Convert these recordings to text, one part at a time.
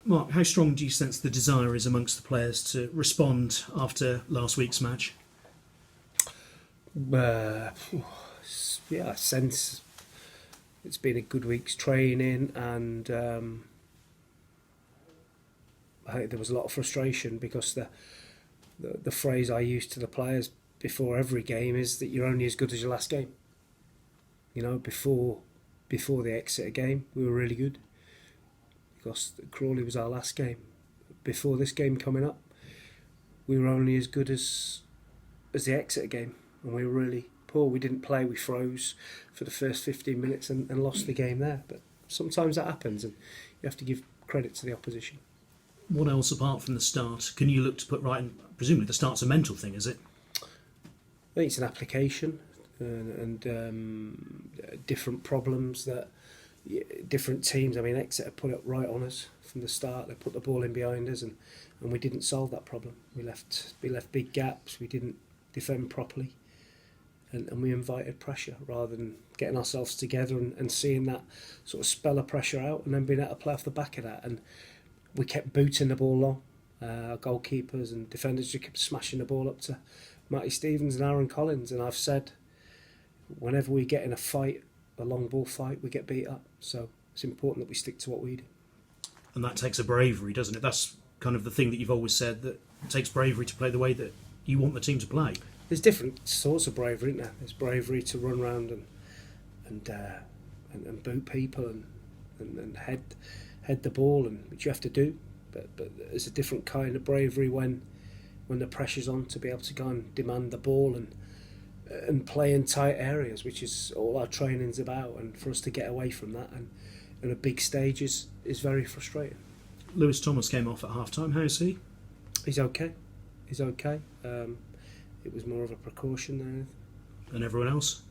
Mark, how strong do you sense the desire is amongst the players to respond after last week's match? Yeah, I sense it's been a good week's training, and I think there was a lot of frustration because the phrase I use to the players before every game is that you're only as good as your last game. You know, before the Exeter game, we were really good because Crawley was our last game. Before this game coming up, we were only as good as the Exeter game, and we were really poor. We didn't play, we froze for the first 15 minutes and lost the game there. But sometimes that happens, and you have to give credit to the opposition. What else apart from the start can you look to put right? And presumably the start's a mental thing, is it? I think it's an application and different problems that different teams. I mean, Exeter put it right on us from the start. They put the ball in behind us, and we didn't solve that problem. We left big gaps. We didn't defend properly, and we invited pressure rather than getting ourselves together and seeing that sort of spell of pressure out, and then being able to play off the back of that. And we kept booting the ball long. Our goalkeepers and defenders just kept smashing the ball up to Matty Stevens and Aaron Collins. And I've said, whenever we get in a fight, a long ball fight, we get beat up. So it's important that we stick to what we do. And that takes a bravery, doesn't it? That's kind of the thing that you've always said, that it takes bravery to play the way that you want the team to play. There's different sorts of bravery, isn't there? There's bravery to run around and boot people and head the ball, and which you have to do. But there's a different kind of bravery when the pressure's on, to be able to go and demand the ball and play in tight areas, which is all our training's about. And for us to get away from that and a big stage is very frustrating. Lewis Thomas came off at half-time. How's he? He's okay. It was more of a precaution than anything. And everyone else?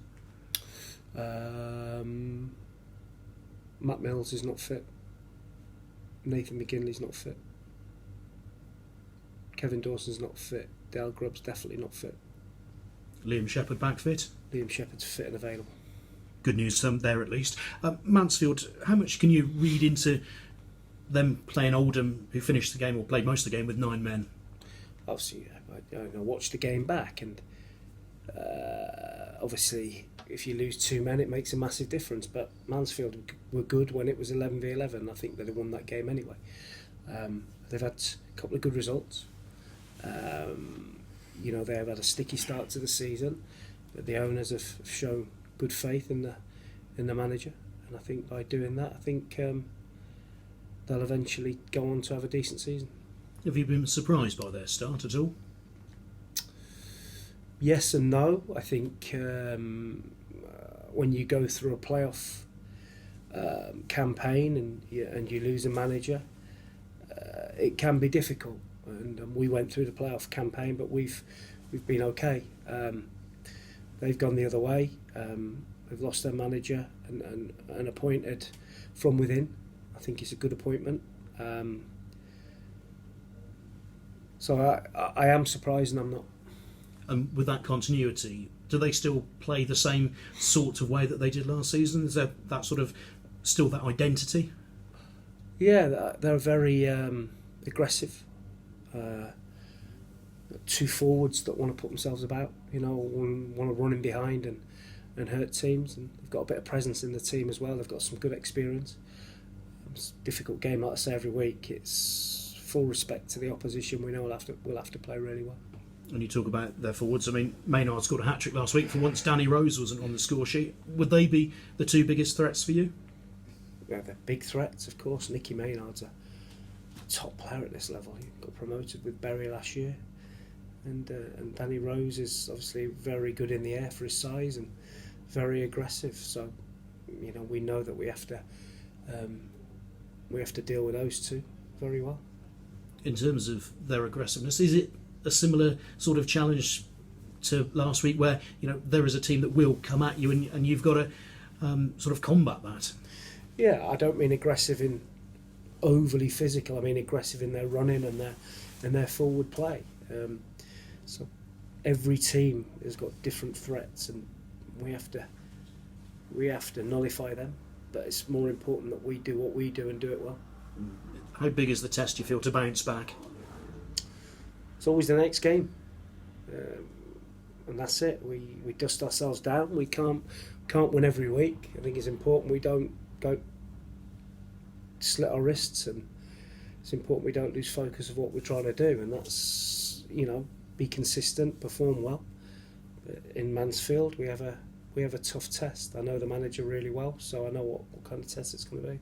Matt Mills is not fit. Nathan McGinley's not fit. Kevin Dawson's not fit. Dale Grubb's definitely not fit. Liam Shepherd back fit? Liam Shepherd's fit and available. Good news there at least. Mansfield, how much can you read into them playing Oldham, who finished the game or played most of the game with 9 men? Obviously, I watched the game back, and obviously if you lose 2 men it makes a massive difference, but Mansfield were good when it was 11v11. I think they'd have won that game anyway. They've had a couple of good results. They've had a sticky start to the season, but the owners have shown good faith in the manager, and I think by doing that, I think they'll eventually go on to have a decent season. Have you been surprised by their start at all? Yes and no. I think when you go through a playoff campaign and you lose a manager, it can be difficult. And we went through the playoff campaign, but we've been okay. They've gone the other way. They've lost their manager and appointed from within. I think it's a good appointment. So I am surprised, and I'm not. And with that continuity, do they still play the same sort of way that they did last season? Is there that sort of still that identity? Yeah, they're very aggressive. 2 forwards that want to put themselves about, want to run in behind and hurt teams, and they've got a bit of presence in the team as well. They've got some good experience. It's a difficult game, like I say every week. It's full respect to the opposition. We know we'll have to play really well. And you talk about their forwards. I mean, Maynard scored a hat-trick last week. For once, Danny Rose wasn't on the score sheet. Would they be the 2 biggest threats for you? Yeah, they're big threats, of course. Nicky Maynard's a top player at this level. He got promoted with Bury last year, and Danny Rose is obviously very good in the air for his size and very aggressive. So, we know that we have to deal with those 2 very well. In terms of their aggressiveness, is it a similar sort of challenge to last week, where there is a team that will come at you and you've got to sort of combat that? Yeah, I don't mean aggressive in overly physical. I mean aggressive in their running and their forward play. So every team has got different threats, and we have to nullify them. But it's more important that we do what we do and do it well. How big is the test, you feel, to bounce back? It's always the next game, and that's it. We dust ourselves down. We can't win every week. I think it's important we don't go slit our wrists, and it's important we don't lose focus of what we're trying to do, and that's, be consistent, perform well. In Mansfield, we have a tough test. I know the manager really well, so I know what kind of test it's going to be.